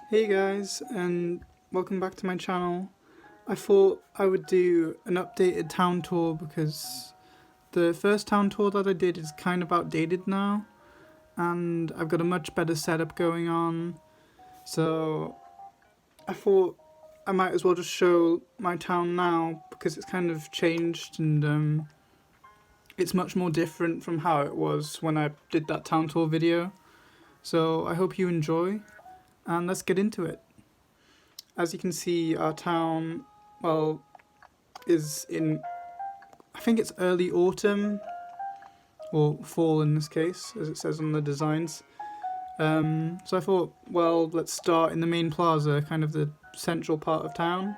Hey guys, and welcome back to my channel. I thought I would do an updated town tour because the first town tour that I did is kind of outdated now, and I've got a much better setup going on. So I thought I might as well just show my town now because it's kind of changed and it's much more different from how it was when I did that town tour video. So I hope you enjoy, and let's get into it. As you can see, our town, well, is in, I think it's early autumn, or fall in this case, as it says on the designs. So I thought, well, let's start in the main plaza, kind of the central part of town.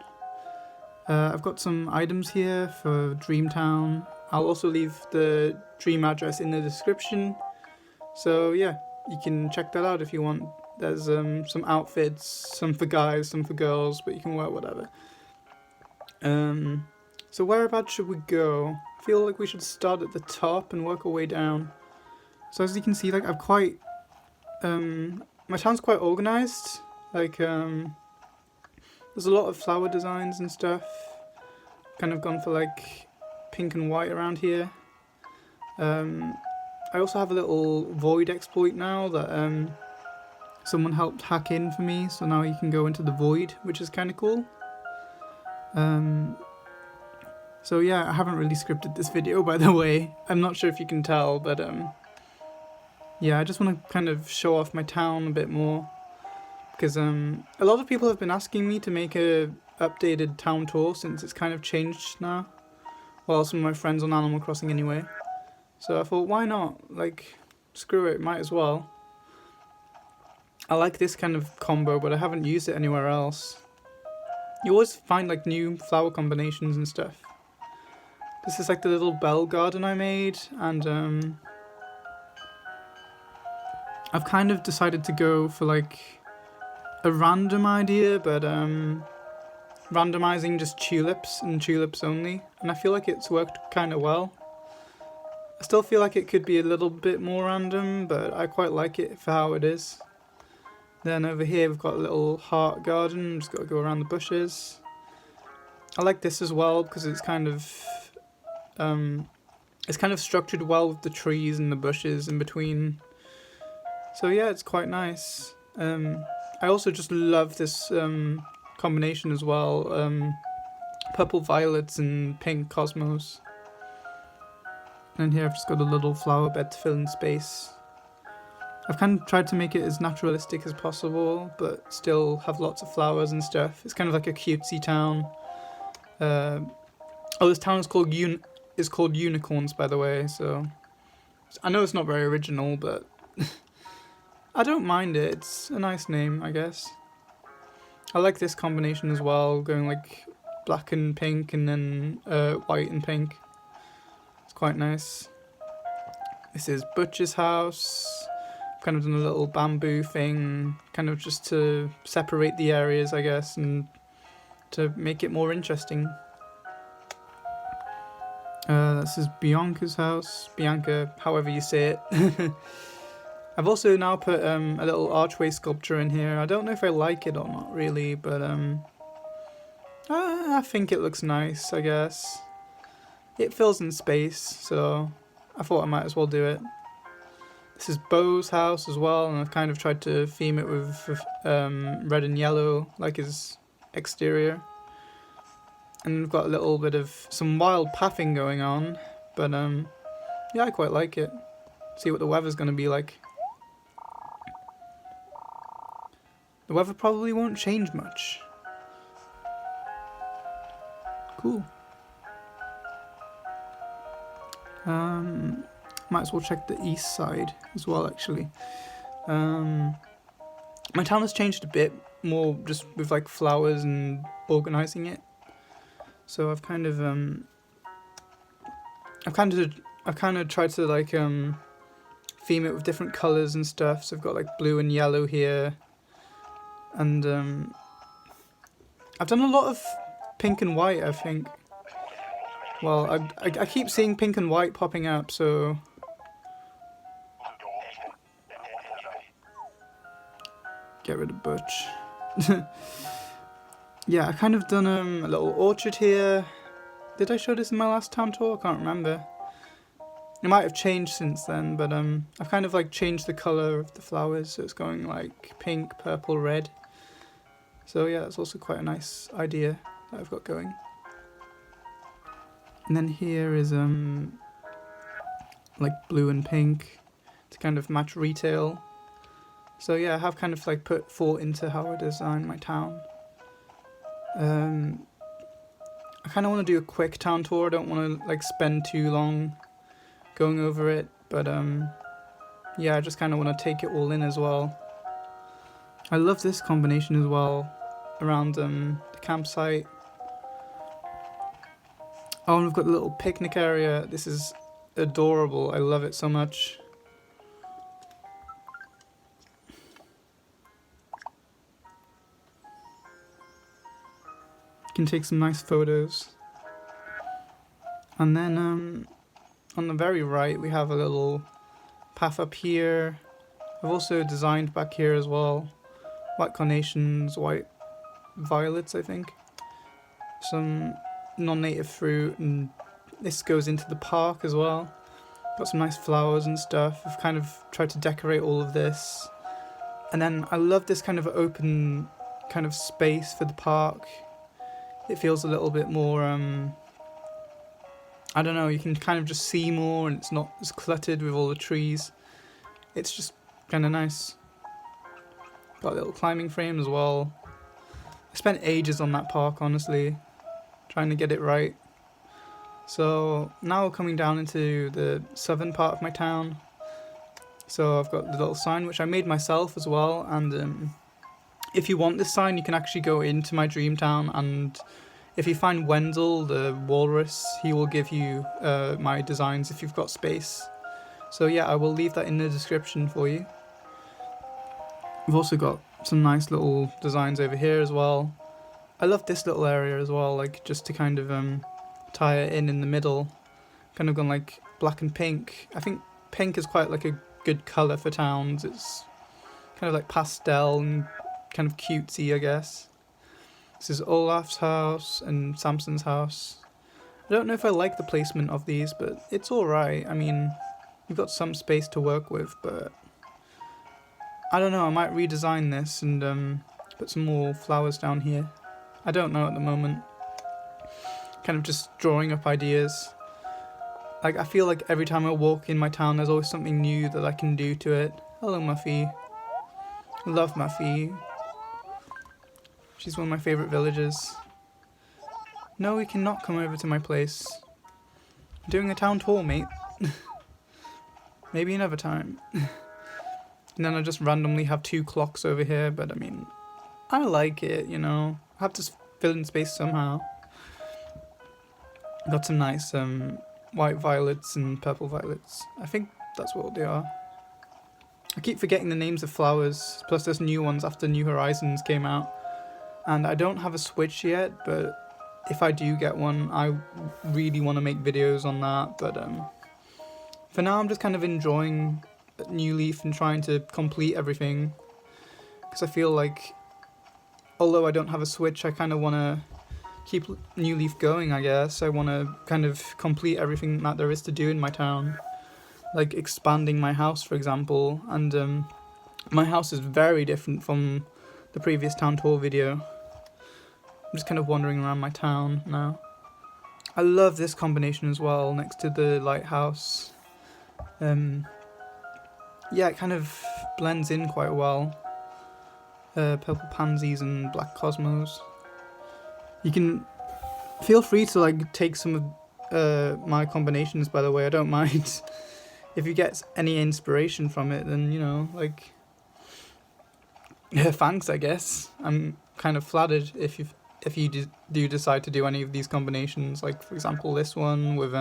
I've got some items here for Dreamtown. I'll also leave the Dream address in the description. So yeah, you can check that out if you want. There's some outfits, some for guys, some for girls, but you can wear whatever. So whereabouts should we go? I feel like we should start at the top and work our way down. So as you can see, like I've quite, my town's quite organised. Like there's a lot of flower designs and stuff. Kind of gone for like pink and white around here. I also have a little void exploit now that someone helped hack in for me, so now you can go into the void, which is kind of cool. So yeah, I haven't really scripted this video, by the way. I'm not sure if you can tell, but yeah, I just want to kind of show off my town a bit more, because a lot of people have been asking me to make a updated town tour since it's kind of changed now. Well, some of my friends on Animal Crossing anyway. So I thought, why not? Like, screw it, might as well. I like this kind of combo, but I haven't used it anywhere else. You always find like new flower combinations and stuff. This is like the little bell garden I made, and I've kind of decided to go for like a random idea, but randomizing just tulips and tulips only, and I feel like it's worked kind of well. I still feel like it could be a little bit more random, but I quite like it for how it is. Then over here we've got a little heart garden, just got to go around the bushes. I like this as well because it's kind of structured well with the trees and the bushes in between. So yeah, it's quite nice. I also just love this combination as well. Purple violets and pink cosmos. And here I've just got a little flower bed to fill in space. I've kind of tried to make it as naturalistic as possible, but still have lots of flowers and stuff. It's kind of like a cutesy town. This town is called Unicorns, by the way, so I know it's not very original, but I don't mind it. It's a nice name, I guess. I like this combination as well, going like black and pink and then white and pink. It's quite nice. This is Butcher's house. Kind of done a little bamboo thing, kind of just to separate the areas, I guess, and to make it more interesting. This is Bianca's house. Bianca, however you say it. I've also now put a little archway sculpture in here. I don't know if I like it or not really, but I think it looks nice, I guess. It fills in space, so I thought I might as well do it. This is Bo's house as well, and I've kind of tried to theme it with red and yellow, like his exterior. And we've got a little bit of some wild pathing going on, but yeah, I quite like it. See what the weather's going to be like. The weather probably won't change much. Cool. Might as well check the east side as well, actually. My town has changed a bit more just with like flowers and organising it. So I've kind of tried to like theme it with different colours and stuff. So I've got like blue and yellow here, and I've done a lot of pink and white, I think. Well, I keep seeing pink and white popping up, so get rid of Butch. Yeah, I kind of done a little orchard here. Did I show this in my last town tour? I can't remember. It might have changed since then, but I've kind of like changed the colour of the flowers, so it's going like pink, purple, red. So yeah, it's also quite a nice idea that I've got going. And then here is like blue and pink to kind of match retail. So yeah, I have kind of like put thought into how I design my town. I kind of want to do a quick town tour. I don't want to like spend too long going over it, but yeah, I just kind of want to take it all in as well. I love this combination as well around the campsite. Oh, and we've got a little picnic area. This is adorable. I love it so much. You can take some nice photos. And then on the very right we have a little path up here. I've also designed back here as well. White carnations, white violets, I think. Some non-native fruit, and this goes into the park as well. Got some nice flowers and stuff. I've kind of tried to decorate all of this. And then I love this kind of open kind of space for the park. It feels a little bit more, I don't know, you can kind of just see more and it's not as cluttered with all the trees. It's just kind of nice. Got a little climbing frame as well. I spent ages on that park, honestly, trying to get it right. So now we're coming down into the southern part of my town. So I've got the little sign which I made myself as well, and if you want this sign you can actually go into my dream town, and if you find Wendell the walrus, he will give you my designs if you've got space. So yeah, I will leave that in the description for you. We've also got some nice little designs over here as well. I love this little area as well, like just to kind of tie it in the middle. Kind of gone like black and pink. I think pink is quite like a good colour for towns. It's kind of like pastel and kind of cutesy, I guess. This is Olaf's house and Samson's house. I don't know if I like the placement of these, but it's alright. I mean, you've got some space to work with, but I don't know, I might redesign this and put some more flowers down here. I don't know at the moment. Kind of just drawing up ideas. Like, I feel like every time I walk in my town there's always something new that I can do to it. Hello, Muffy. Love Muffy. She's one of my favourite villagers. No, we cannot come over to my place. I'm doing a town tour, mate. Maybe another time. And then I just randomly have 2 clocks over here, but I mean, I like it, you know. I have to fill in space somehow. Got some nice white violets and purple violets. I think that's what they are. I keep forgetting the names of flowers, plus there's new ones after New Horizons came out. And I don't have a Switch yet, but if I do get one, I really want to make videos on that. But for now, I'm just kind of enjoying New Leaf and trying to complete everything. Because I feel like, although I don't have a Switch, I kind of want to keep New Leaf going, I guess. I want to kind of complete everything that there is to do in my town. Like expanding my house, for example. And my house is very different from the previous town tour video. I'm just kind of wandering around my town now. I love this combination as well, next to the lighthouse. Yeah, it kind of blends in quite well. Purple pansies and black cosmos. You can feel free to like take some of my combinations, by the way, I don't mind. If you get any inspiration from it, then, you know, like, yeah, thanks, I guess. I'm kind of flattered if you do decide to do any of these combinations, like for example this one with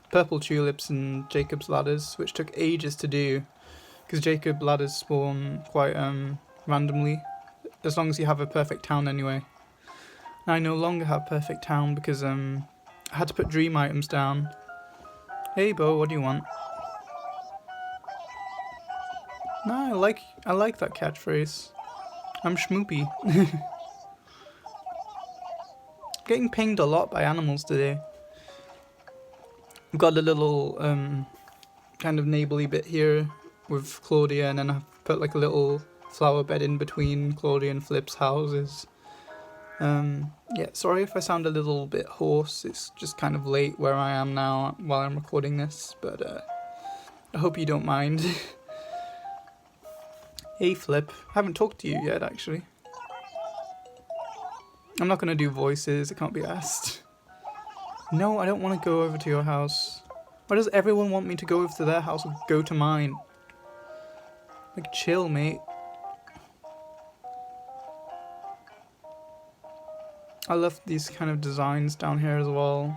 purple tulips and Jacob's ladders, which took ages to do because Jacob ladders spawn quite randomly, as long as you have a perfect town anyway. Now I no longer have perfect town because I had to put dream items down. Hey Bo, what do you want? No, I like that catchphrase. I'm schmoopy. Getting pinged a lot by animals today. We've got a little kind of neighbourly bit here with Claudia, and then I've put like a little flower bed in between Claudia and Flip's houses. Yeah, sorry if I sound a little bit hoarse, it's just kind of late where I am now while I'm recording this, but I hope you don't mind. Hey Flip, I haven't talked to you yet actually. I'm not gonna do voices, it can't be asked. No, I don't want to go over to your house. Why does everyone want me to go over to their house or go to mine? Like, chill, mate. I love these kind of designs down here as well.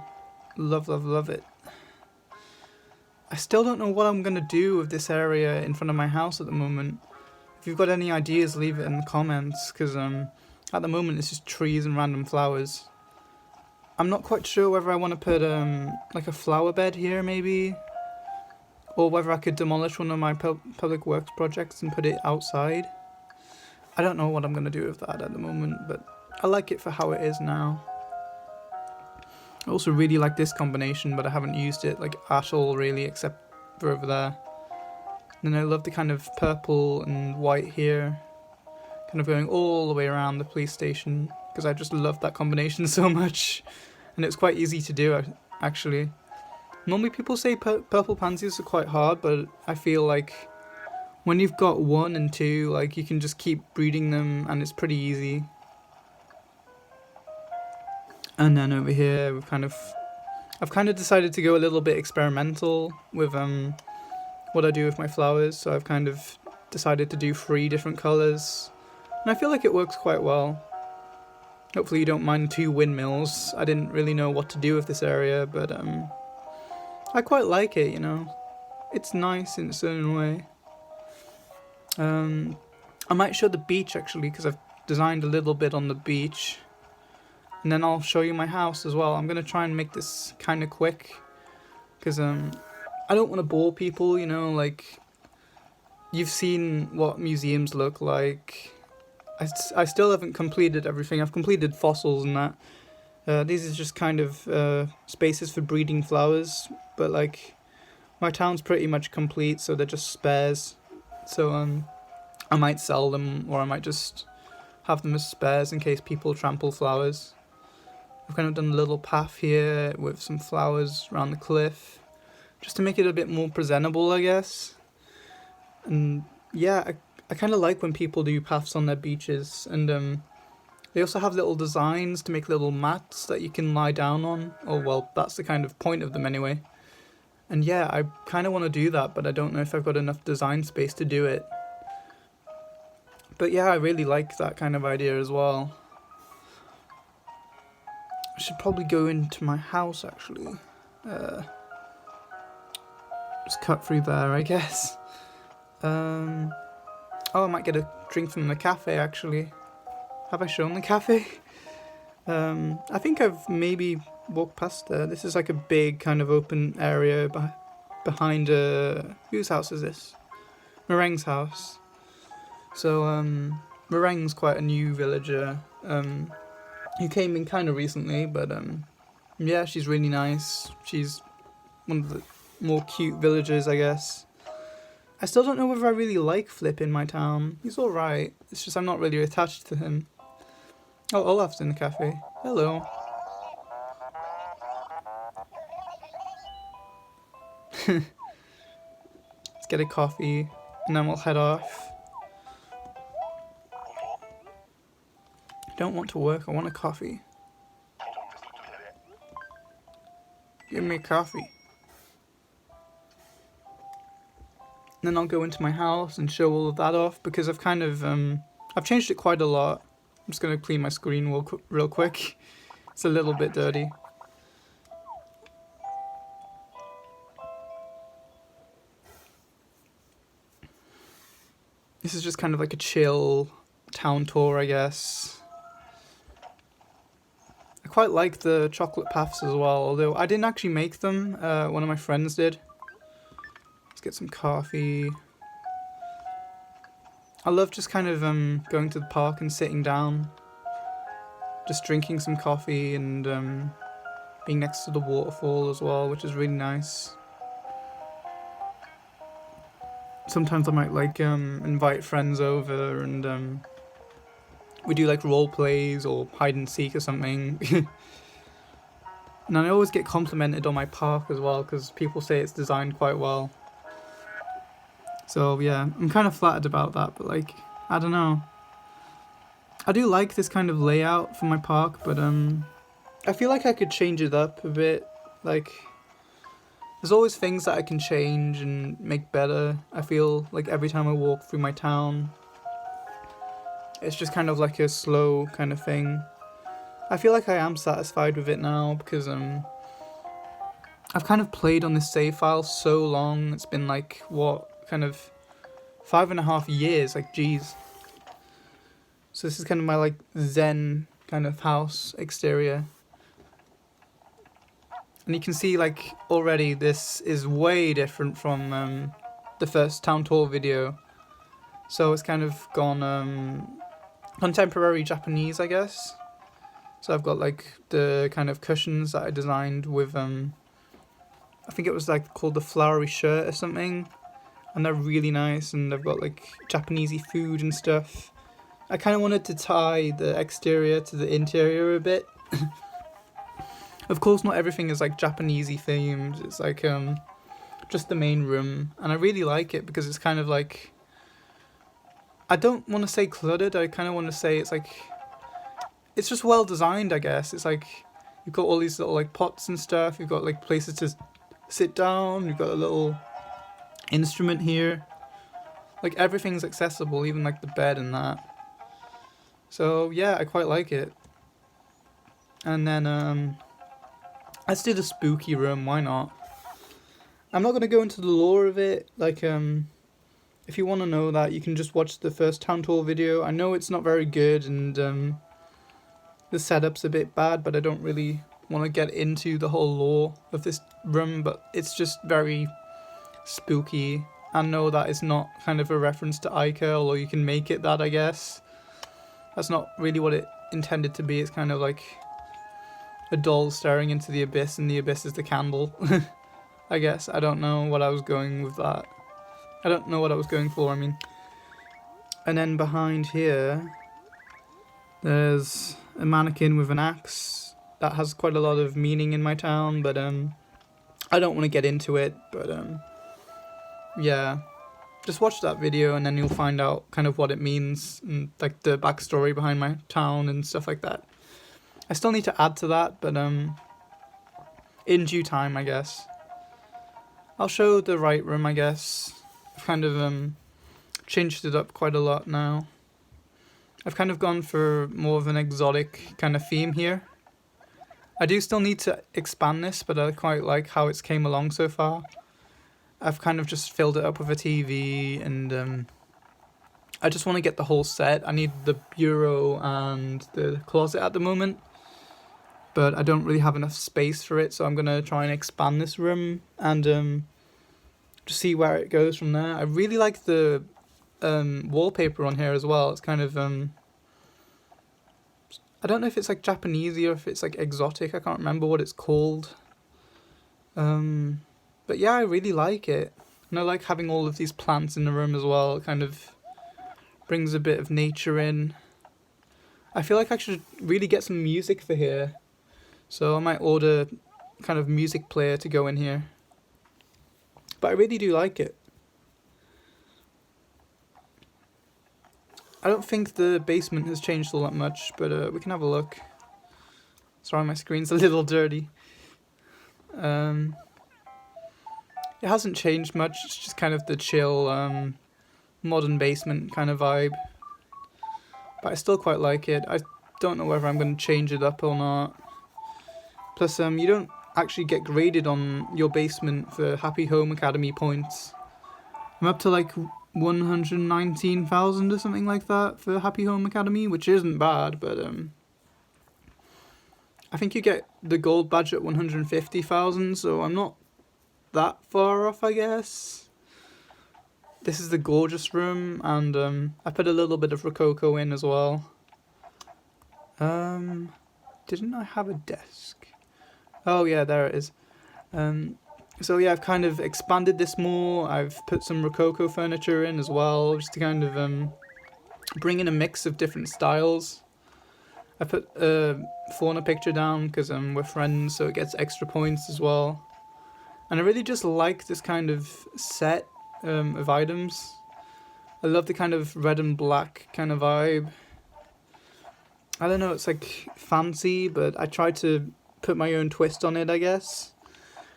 Love, love, love it. I still don't know what I'm going to do with this area in front of my house at the moment. If you've got any ideas, leave it in the comments, because at the moment it's just trees and random flowers. I'm not quite sure whether I want to put like a flower bed here maybe, or whether I could demolish one of my public works projects and put it outside. I don't know what I'm going to do with that at the moment, but I like it for how it is now. I also really like this combination, but I haven't used it like at all really, except for over there. And then I love the kind of purple and white here, kind of going all the way around the police station, because I just love that combination so much. And it's quite easy to do actually. Normally people say purple pansies are quite hard, but I feel like when you've got 1 and 2, like you can just keep breeding them and it's pretty easy. And then over here I've kind of decided to go a little bit experimental with what I do with my flowers. So I've kind of decided to do 3 different colours, and I feel like it works quite well. Hopefully you don't mind 2 windmills. I didn't really know what to do with this area, but I quite like it, you know. It's nice in a certain way. I might show the beach actually, because I've designed a little bit on the beach. And then I'll show you my house as well. I'm going to try and make this kind of quick, because I don't want to bore people, you know, like, you've seen what museums look like. I still haven't completed everything. I've completed fossils and that. These is just kind of spaces for breeding flowers, but like, my town's pretty much complete, so they're just spares. So I might sell them, or I might just have them as spares in case people trample flowers. I've kind of done a little path here with some flowers around the cliff, just to make it a bit more presentable, I guess. And yeah, I kind of like when people do paths on their beaches, and they also have little designs to make little mats that you can lie down on, or well, that's the kind of point of them anyway. And yeah, I kind of want to do that, but I don't know if I've got enough design space to do it. But yeah, I really like that kind of idea as well. I should probably go into my house actually. Just cut through there, I guess. Oh, I might get a drink from the cafe actually. Have I shown the cafe? I think I've maybe walked past there. This is like a big kind of open area behind whose house is this? Meringue's house. So Meringue's quite a new villager. Who came in kind of recently, but yeah, she's really nice. She's one of the more cute villagers, I guess. I still don't know whether I really like Flip in my town. He's alright. It's just I'm not really attached to him. Oh, Olaf's in the cafe. Hello. Let's get a coffee, and then we'll head off. I don't want to work, I want a coffee. Give me a coffee. And then I'll go into my house and show all of that off, because I've kind of, I've changed it quite a lot. I'm just going to clean my screen real quick. It's a little bit dirty. This is just kind of like a chill town tour, I guess. I quite like the chocolate paths as well, although I didn't actually make them. One of my friends did. Let's get some coffee. I love just kind of going to the park and sitting down, just drinking some coffee and being next to the waterfall as well, which is really nice. Sometimes I might like invite friends over and we do like role plays or hide and seek or something. And I always get complimented on my park as well because people say it's designed quite well. So yeah, I'm kind of flattered about that, but like, I don't know. I do like this kind of layout for my park, but I feel like I could change it up a bit. Like, there's always things that I can change and make better. I feel like every time I walk through my town, it's just kind of like a slow kind of thing. I feel like I am satisfied with it now because I've kind of played on this save file so long. It's been like, what, kind of 5.5 years, like geez. So this is kind of my like zen kind of house exterior. And you can see like already this is way different from the first town tour video. So it's kind of gone contemporary Japanese, I guess. So I've got like the kind of cushions that I designed with I think it was like called the flowery shirt or something, and they're really nice. And I've got like Japanesey food and stuff. I kind of wanted to tie the exterior to the interior a bit. Of course, not everything is like Japanesey themed. It's like just the main room, and I really like it because it's kind of like, I don't want to say cluttered. I kind of want to say it's like, it's just well designed, I guess. It's like you've got all these little like pots and stuff. You've got like places to sit down. You've got a little instrument here. Like everything's accessible, even like the bed and that. So yeah, I quite like it. And then let's do the spooky room. Why not? I'm not gonna go into the lore of it. Like if you want to know that, you can just watch the first town tour video. I know it's not very good and the setup's a bit bad, but I don't really want to get into the whole lore of this room, but it's just very spooky. I know that it's not kind of a reference to Ica, although you can make it that, I guess. That's not really what it intended to be. It's kind of like a doll staring into the abyss, and the abyss is the candle. I guess. I don't know what I was going with that. I don't know what I was going for, I mean. And then behind here, there's a mannequin with an axe that has quite a lot of meaning in my town, but I don't want to get into it, but yeah, just watch that video and then you'll find out kind of what it means and like the backstory behind my town and stuff like that. I still need to add to that, but in due time, I guess. I'll show the right room, I guess. I've kind of changed it up quite a lot now. I've kind of gone for more of an exotic kind of theme here. I do still need to expand this, but I quite like how it's came along so far. I've kind of just filled it up with a TV and I just want to get the whole set. I need the bureau and the closet at the moment, but I don't really have enough space for it, so I'm going to try and expand this room and just see where it goes from there. I really like the wallpaper on here as well. It's kind of I don't know if it's like Japanesey or if it's like exotic. I can't remember what it's called. But yeah, I really like it. And I like having all of these plants in the room as well. It kind of brings a bit of nature in. I feel like I should really get some music for here. So I might order kind of music player to go in here. But I really do like it. I don't think the basement has changed all that much, but we can have a look. Sorry, my screen's a little dirty. It hasn't changed much. It's just kind of the chill, modern basement kind of vibe. But I still quite like it. I don't know whether I'm going to change it up or not. Plus, you don't actually get graded on your basement for Happy Home Academy points. I'm up to like 119,000 or something like that for Happy Home Academy, which isn't bad, but I think you get the gold badge at 150,000, so I'm not that far off, I guess. This is the gorgeous room, and I put a little bit of Rococo in as well. Didn't I have a desk? Oh yeah, there it is. So yeah, I've kind of expanded this more. I've put some Rococo furniture in as well, just to kind of bring in a mix of different styles. I put a fauna picture down because we're friends, so it gets extra points as well. And I really just like this kind of set of items. I love the kind of red and black kind of vibe. I don't know, it's like fancy, but I tried to put my own twist on it, I guess.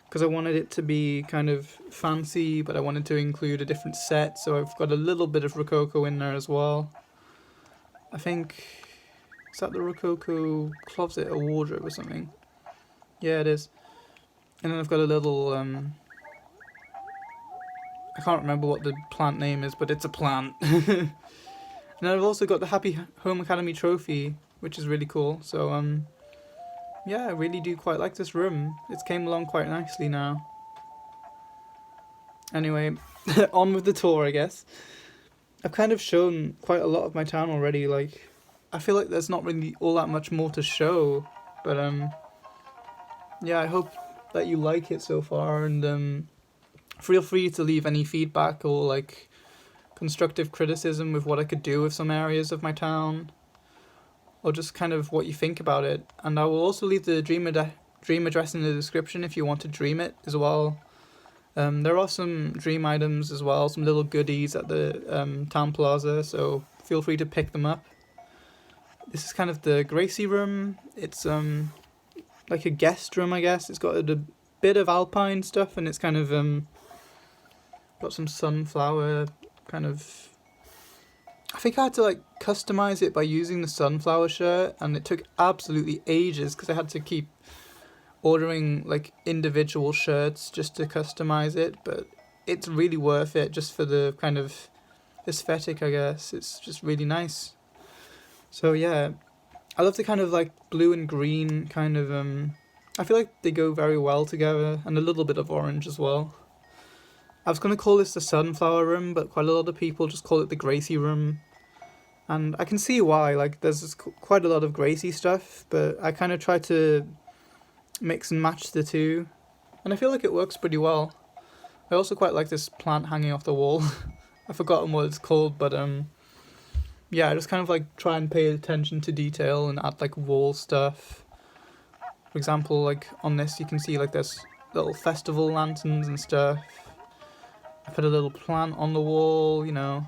Because I wanted it to be kind of fancy, but I wanted to include a different set, so I've got a little bit of Rococo in there as well. I think, is that the Rococo closet or wardrobe or something? Yeah, it is. And then I've got a little, I can't remember what the plant name is, but it's a plant. And then I've also got the Happy Home Academy trophy, which is really cool. So, yeah, I really do quite like this room. It's came along quite nicely now. Anyway, on with the tour, I guess. I've kind of shown quite a lot of my town already. Like, I feel like there's not really all that much more to show. But, yeah, I hope that you like it so far. And feel free to leave any feedback or, like, constructive criticism with what I could do with some areas of my town. Or just kind of what you think about it. And I will also leave the dream address in the description if you want to dream it as well. There are some dream items as well, some little goodies at the town plaza, so feel free to pick them up. This is kind of the Gracie room. It's like a guest room, I guess. It's got a bit of alpine stuff, and it's kind of got some sunflower kind of... I think I had to like customize it by using the sunflower shirt, and it took absolutely ages because I had to keep ordering like individual shirts just to customize it, but it's really worth it just for the kind of aesthetic, I guess. It's just really nice. So yeah, I love the kind of like blue and green kind of I feel like they go very well together, and a little bit of orange as well. I was going to call this the sunflower room, but quite a lot of people just call it the Gracie room. And I can see why, like there's quite a lot of Gracie stuff, but I kind of try to mix and match the two. And I feel like it works pretty well. I also quite like this plant hanging off the wall. I've forgotten what it's called, but yeah, I just kind of like try and pay attention to detail and add like wall stuff. For example, like on this you can see like there's little festival lanterns and stuff. I put a little plant on the wall, you know.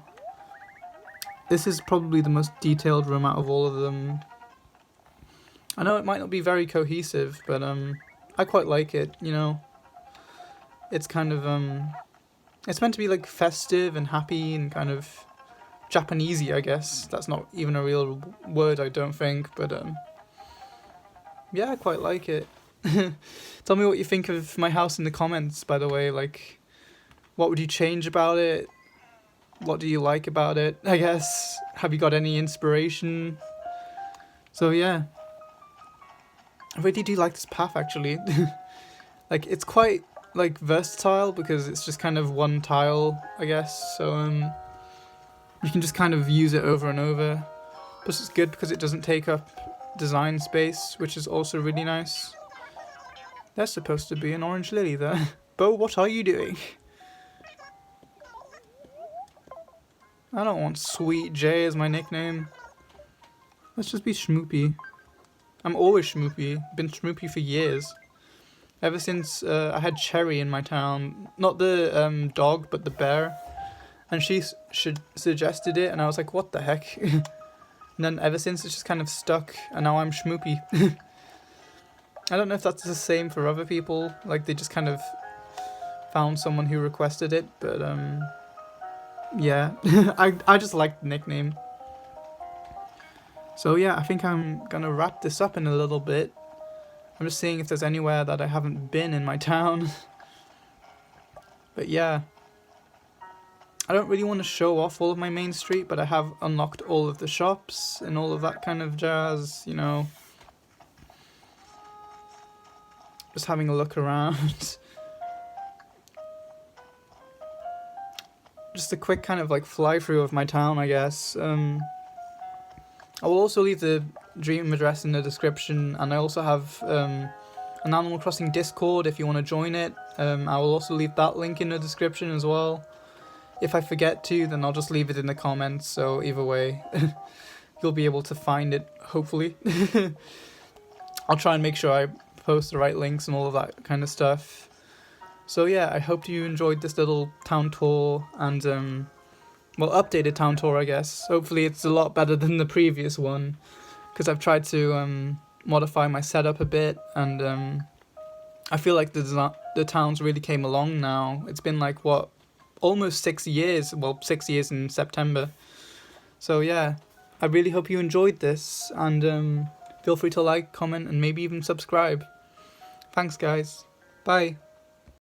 This is probably the most detailed room out of all of them. I know it might not be very cohesive, but I quite like it, you know. It's kind of it's meant to be like festive and happy and kind of Japanesey, I guess. That's not even a real word, I don't think, but yeah, I quite like it. Tell me what you think of my house in the comments, by the way. Like, what would you change about it? What do you like about it, I guess? Have you got any inspiration? So yeah, I really do like this path, actually. Like, it's quite like versatile because it's just kind of one tile, I guess. So you can just kind of use it over and over. Plus it's good because it doesn't take up design space, which is also really nice. There's supposed to be an orange lily there. Bo, what are you doing? I don't want Sweet J as my nickname. Let's just be Schmoopy. I'm always Schmoopy. Been Schmoopy for years. Ever since I had Cherry in my town. Not the dog, but the bear. And she suggested it, and I was like, what the heck? And then ever since, it's just kind of stuck, and now I'm Schmoopy. I don't know if that's the same for other people. Like, they just kind of found someone who requested it, but yeah. I just like the nickname. So yeah, I think I'm gonna wrap this up in a little bit. I'm just seeing if there's anywhere that I haven't been in my town. But yeah, I don't really want to show off all of my main street, but I have unlocked all of the shops and all of that kind of jazz, you know. Just having a look around. just a quick kind of like fly through of my town, I guess. I will also leave the Dream address in the description, and I also have an Animal Crossing Discord if you want to join it. I will also leave that link in the description as well. If I forget to, then I'll just leave it in the comments, so either way, you'll be able to find it, hopefully. I'll try and make sure I post the right links and all of that kind of stuff. So yeah, I hope you enjoyed this little town tour, and well, updated town tour, I guess. Hopefully it's a lot better than the previous one, because I've tried to modify my setup a bit, and I feel like the towns really came along now. It's been like, what, almost 6 years, well, 6 years in September. So yeah, I really hope you enjoyed this, and feel free to like, comment, and maybe even subscribe. Thanks guys, bye.